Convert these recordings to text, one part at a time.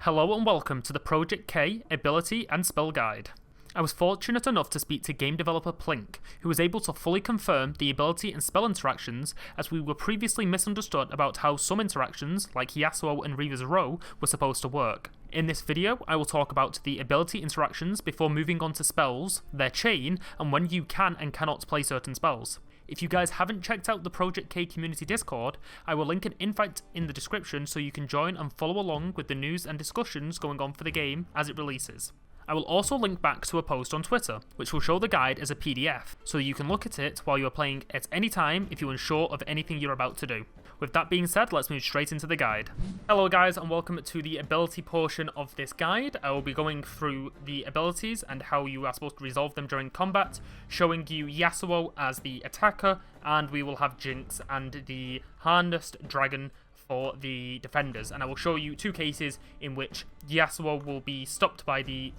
Hello and welcome to the Project K Ability and Spell Guide. I was fortunate enough to speak to game developer Plink, who was able to fully confirm the ability and spell interactions, as we were previously misunderstood about how some interactions, like Yasuo and Reaver's Row, were supposed to work. In this video, I will talk about the ability interactions before moving on to spells, their chain, and when you can and cannot play certain spells. If you guys haven't checked out the Project K community Discord, I will link an invite in the description so you can join and follow along with the news and discussions going on for the game as it releases. I will also link back to a post on Twitter, which will show the guide as a PDF, so you can look at it while you are playing at any time if you're unsure of anything you're about to do. With that being said, let's move straight into the guide. Hello guys and welcome to the ability portion of this guide. I will be going through the abilities and how you are supposed to resolve them during combat, showing you Yasuo as the attacker, and we will have Jinx and the Harnessed Dragon for the defenders, and I will show you two cases in which Yasuo will be stopped by the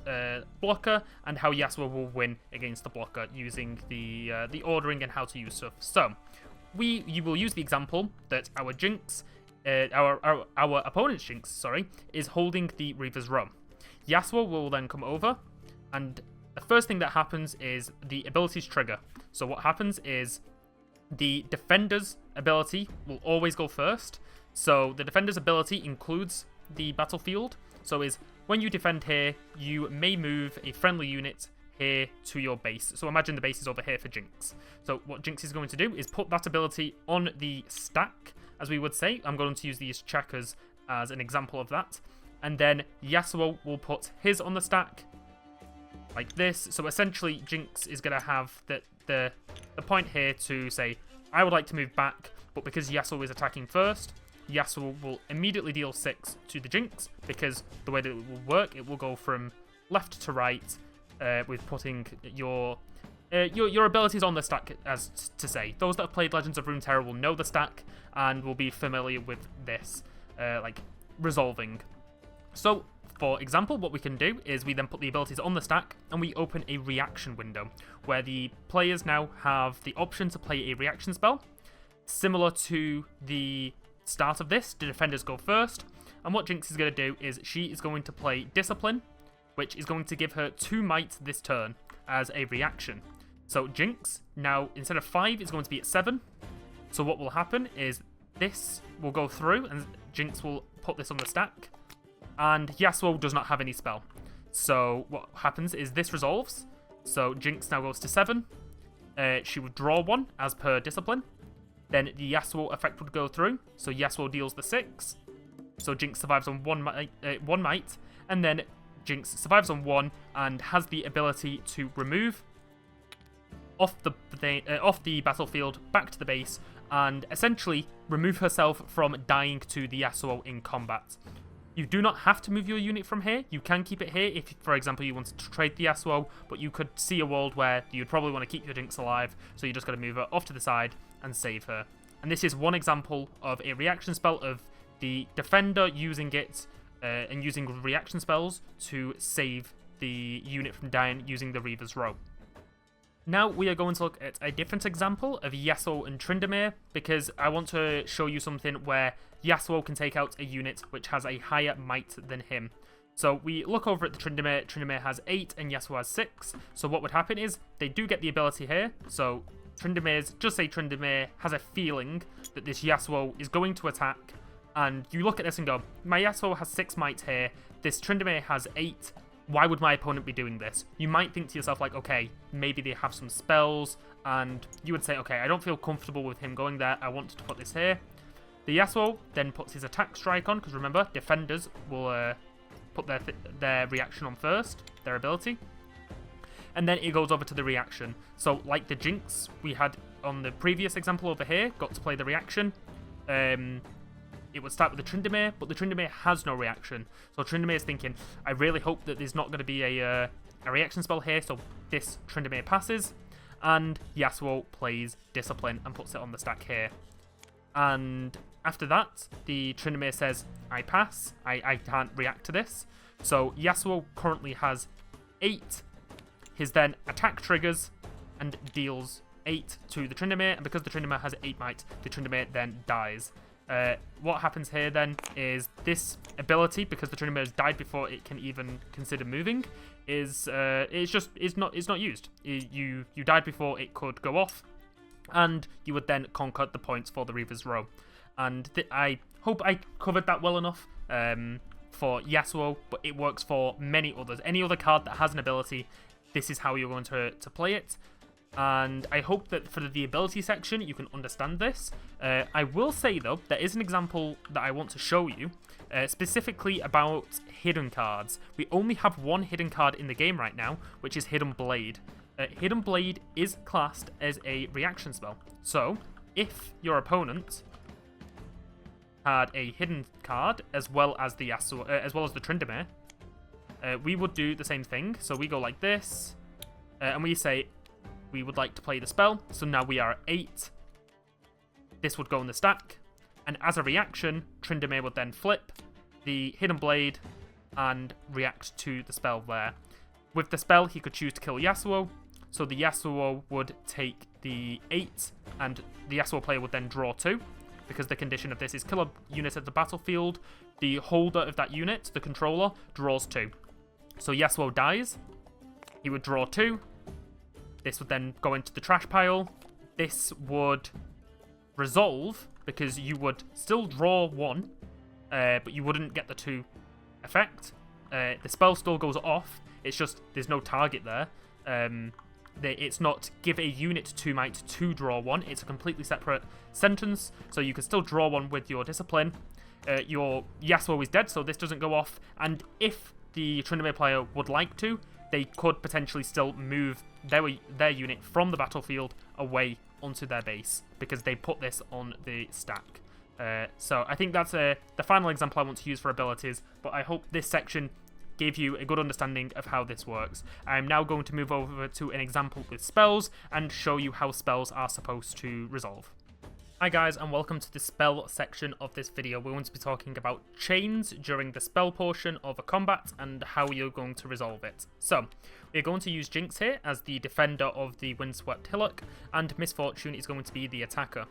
blocker and how Yasuo will win against the blocker using the ordering and how to use stuff. So you will use the example that our Jinx, our opponent's Jinx, sorry, is holding the Reaver's Row. Yasuo will then come over, and the first thing that happens is the abilities trigger. So what happens is the defender's ability will always go first. So the defender's ability includes the battlefield. So is when you defend here, you may move a friendly unit here to your base. So imagine the base is over here for Jinx. So what Jinx is going to do is put that ability on the stack, as we would say. I'm going to use these checkers as an example of that. And then Yasuo will put his on the stack like this. So essentially Jinx is going to have the point here to say, I would like to move back, but because Yasuo is attacking first, Yasuo will immediately deal 6 to the Jinx, because the way that it will work, it will go from left to right with putting your abilities on the stack, as to say. Those that have played Legends of Runeterra will know the stack and will be familiar with this, like resolving. So, for example, what we can do is we then put the abilities on the stack and we open a reaction window, where the players now have the option to play a reaction spell, similar to the start of this. The defenders go first, and what Jinx is going to do is she is going to play Discipline, which is going to give her 2 might this turn as a reaction. So Jinx now, instead of 5, is going to be at 7. So what will happen is this will go through and Jinx will put this on the stack, and Yasuo does not have any spell. So what happens is this resolves. So Jinx now goes to 7. She would draw 1 as per Discipline. Then the Yasuo effect would go through, so Yasuo deals the 6. So Jinx survives on 1 might, and then Jinx survives on 1 and has the ability to remove off the battlefield back to the base, and essentially remove herself from dying to the Yasuo in combat. You do not have to move your unit from here. You can keep it here if, for example, you wanted to trade the Yasuo, but you could see a world where you'd probably want to keep your Jinx alive, so you just got to move her off to the side and save her. And this is one example of a reaction spell of the defender using it and using reaction spells to save the unit from dying using the Reaver's Row. Now we are going to look at a different example of Yasuo and Tryndamere, because I want to show you something where Yasuo can take out a unit which has a higher might than him. So we look over at the Tryndamere. Tryndamere has 8 and Yasuo has 6. So what would happen is they do get the ability here. So Tryndamere has a feeling that this Yasuo is going to attack, and you look at this and go, my Yasuo has 6 might here, this Tryndamere has 8, why would my opponent be doing this? You might think to yourself like, okay, maybe they have some spells, and you would say, okay, I don't feel comfortable with him going there, I want to put this here. The Yasuo then puts his attack strike on, because remember, defenders will put their reaction on first, their ability. And then it goes over to the reaction. So like the Jinx we had on the previous example over here, got to play the reaction. It would start with the Tryndamere, but the Tryndamere has no reaction. So Tryndamere is thinking, I really hope that there's not going to be a reaction spell here, so this Tryndamere passes. And Yasuo plays Discipline and puts it on the stack here. And after that, the Tryndamere says, I pass, I can't react to this. So Yasuo currently has 8. His then attack triggers and deals 8 to the Tryndamere, and because the Tryndamere has 8 might, the Tryndamere then dies. What happens here then is this ability, because the Tryndamere has died before it can even consider moving, is it's not used. You died before it could go off, and you would then conquer the points for the Reaver's Row. And I hope I covered that well enough for Yasuo, but it works for many others. Any other card that has an ability, this is how you're going to play it. And I hope that for the ability section, you can understand this. I will say, though, there is an example that I want to show you, specifically about hidden cards. We only have one hidden card in the game right now, which is Hidden Blade. Hidden Blade is classed as a reaction spell. So, if your opponent had a hidden card, as well as the Yasuo, as well as the Tryndamere, we would do the same thing. So we go like this, and we say we would like to play the spell. So now we are at 8. This would go in the stack, and as a reaction, Tryndamere would then flip the Hidden Blade and react to the spell there. With the spell, he could choose to kill Yasuo, so the Yasuo would take the 8, and the Yasuo player would then draw 2, because the condition of this is kill a unit at the battlefield. The holder of that unit, the controller, draws 2. So Yasuo dies, he would draw 2, this would then go into the trash pile. This would resolve, because you would still draw 1, but you wouldn't get the 2 effect. The spell still goes off, it's just there's no target there. It's not give a unit 2 might to draw 1, it's a completely separate sentence, so you can still draw 1 with your discipline. Your Yasuo is dead, so this doesn't go off, and if the Tryndamere player would like to, they could potentially still move their unit from the battlefield away onto their base, because they put this on the stack. So I think that's the final example I want to use for abilities, but I hope this section gave you a good understanding of how this works. I'm now going to move over to an example with spells and show you how spells are supposed to resolve. Hi guys, and welcome to the spell section of this video. We're going to be talking about chains during the spell portion of a combat and how you're going to resolve it. So, we're going to use Jinx here as the defender of the Windswept Hillock, and Misfortune is going to be the attacker.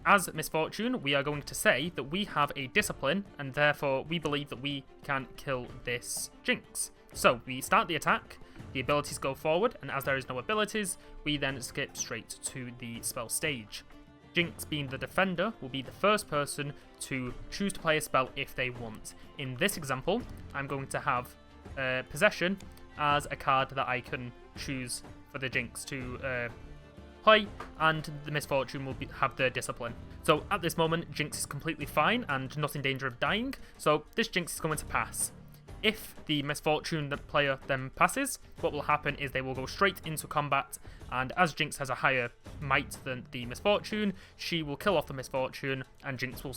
As Misfortune, we are going to say that we have a discipline, and therefore we believe that we can kill this Jinx. So, we start the attack, the abilities go forward, and as there is no abilities, we then skip straight to the spell stage. Jinx, being the defender, will be the first person to choose to play a spell if they want. In this example, I'm going to have Possession as a card that I can choose for the Jinx to play, and the Misfortune will have the discipline. So at this moment, Jinx is completely fine and not in danger of dying, so this Jinx is going to pass. If the Misfortune player then passes, what will happen is they will go straight into combat, and as Jinx has a higher might than the Misfortune, she will kill off the Misfortune, and Jinx will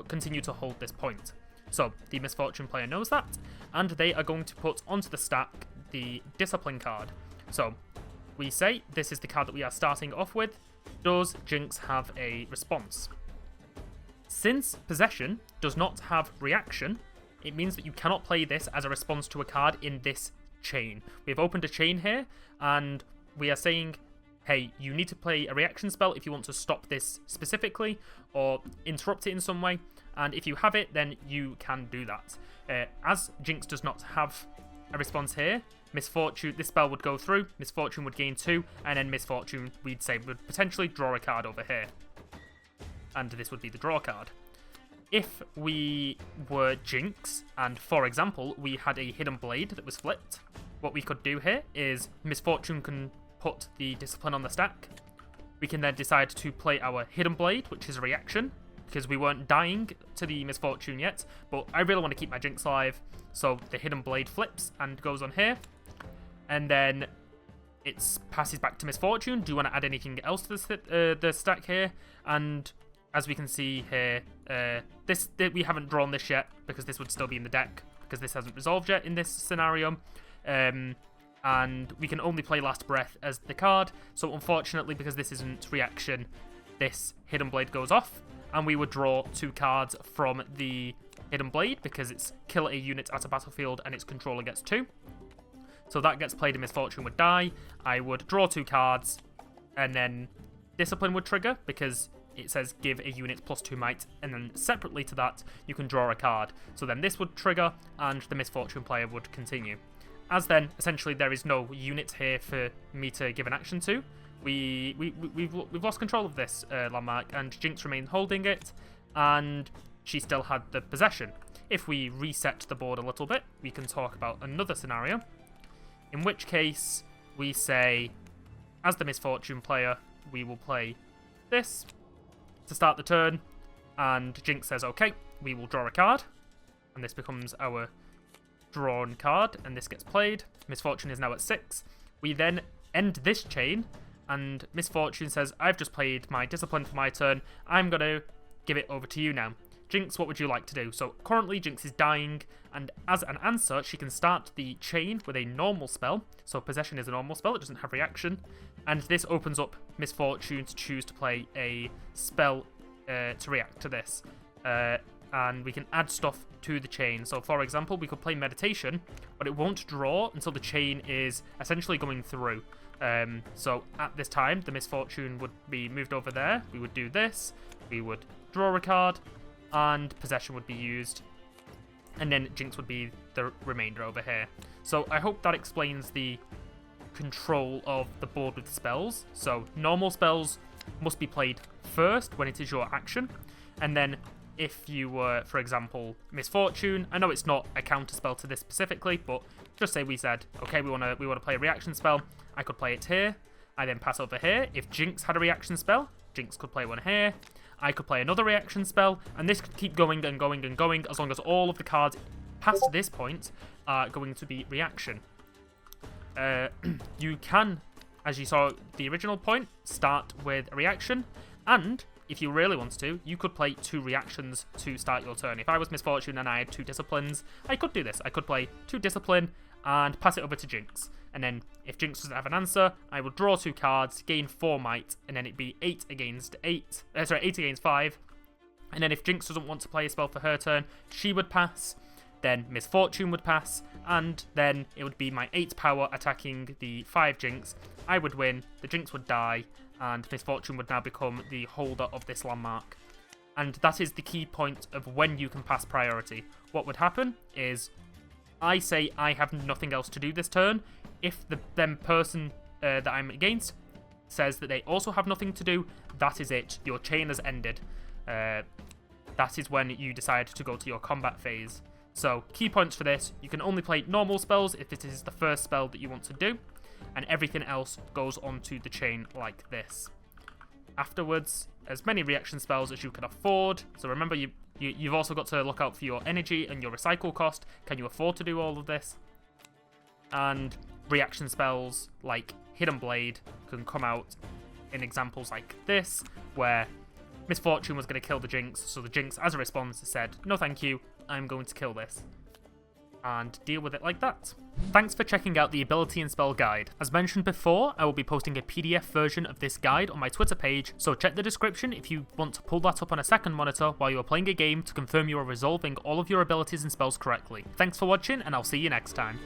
continue to hold this point. So the Misfortune player knows that, and they are going to put onto the stack the Discipline card. So we say this is the card that we are starting off with. Does Jinx have a response? Since Possession does not have reaction, it means that you cannot play this as a response to a card in this chain. We've opened a chain here, and we are saying, hey, you need to play a reaction spell if you want to stop this specifically, or interrupt it in some way, and if you have it, then you can do that. As Jinx does not have a response here, Misfortune, this spell would go through, Misfortune would gain 2, and then Misfortune, we'd say, would potentially draw a card over here. And this would be the draw card. If we were Jinx, and for example, we had a Hidden Blade that was flipped, what we could do here is Misfortune can put the Discipline on the stack. We can then decide to play our Hidden Blade, which is a reaction, because we weren't dying to the Misfortune yet, but I really want to keep my Jinx alive, so the Hidden Blade flips and goes on here, and then it passes back to Misfortune. Do you want to add anything else to the stack here? And as we can see here, we haven't drawn this yet, because this would still be in the deck, because this hasn't resolved yet in this scenario. And we can only play Last Breath as the card, so unfortunately, because this isn't reaction, this Hidden Blade goes off, and we would draw 2 cards from the Hidden Blade, because it's kill a unit at a battlefield and its controller gets 2. So that gets played and Misfortune would die. I would draw 2 cards, and then Discipline would trigger, because it says give a unit +2 might, and then separately to that, you can draw a card. So then this would trigger, and the Misfortune player would continue. As then, essentially, there is no unit here for me to give an action to. We've lost control of this landmark, and Jinx remained holding it, and she still had the possession. If we reset the board a little bit, we can talk about another scenario, in which case we say, as the Misfortune player, we will play this to start the turn, and Jinx says, okay, we will draw a card, and this becomes our drawn card, and this gets played. Misfortune is now at 6. We then end this chain, and Misfortune says, I've just played my Discipline for my turn, I'm going to give it over to you now. Jinx, what would you like to do? So currently Jinx is dying, and as an answer, she can start the chain with a normal spell. So Possession is a normal spell, it doesn't have reaction, and this opens up Misfortune to choose to play a spell to react to this. And we can add stuff to the chain. So for example, we could play Meditation, but it won't draw until the chain is essentially going through. So at this time, the Misfortune would be moved over there. We would do this, we would draw a card, and Possession would be used, and then Jinx would be the remainder over here. So I hope that explains the control of the board with spells. So normal spells must be played first when it is your action, and then if you were, for example, Misfortune, I know it's not a counter spell to this specifically, but just say we said, okay, we want to play a reaction spell, I could play it here, I then pass over here. If Jinx had a reaction spell, Jinx could play one here, I could play another reaction spell, and this could keep going and going and going as long as all of the cards past this point are going to be reaction. You can, as you saw the original point, start with a reaction, and if you really want to, you could play 2 reactions to start your turn. If I was Misfortune and I had 2 disciplines, I could do this. I could play 2 discipline and pass it over to Jinx. And then if Jinx doesn't have an answer, I would draw 2 cards, gain 4 might, and then it'd be 8 against 5. And then if Jinx doesn't want to play a spell for her turn, she would pass, then Misfortune would pass, and then it would be my 8 power attacking the 5 Jinx. I would win, the Jinx would die, and Misfortune would now become the holder of this landmark. And that is the key point of when you can pass priority. What would happen is, I say I have nothing else to do this turn. If the person that I'm against says that they also have nothing to do, that is it. Your chain has ended. That is when you decide to go to your combat phase. So, key points for this, you can only play normal spells if it is the first spell that you want to do, and everything else goes onto the chain like this. Afterwards, as many reaction spells as you can afford. So remember, you've also got to look out for your energy and your recycle cost. Can you afford to do all of this? And reaction spells like Hidden Blade can come out in examples like this, where Misfortune was going to kill the Jinx, so the Jinx, as a response, said, no thank you, I'm going to kill this. And deal with it like that. Thanks for checking out the Ability and Spell Guide. As mentioned before, I will be posting a PDF version of this guide on my Twitter page, so check the description if you want to pull that up on a second monitor while you are playing a game to confirm you are resolving all of your abilities and spells correctly. Thanks for watching, and I'll see you next time.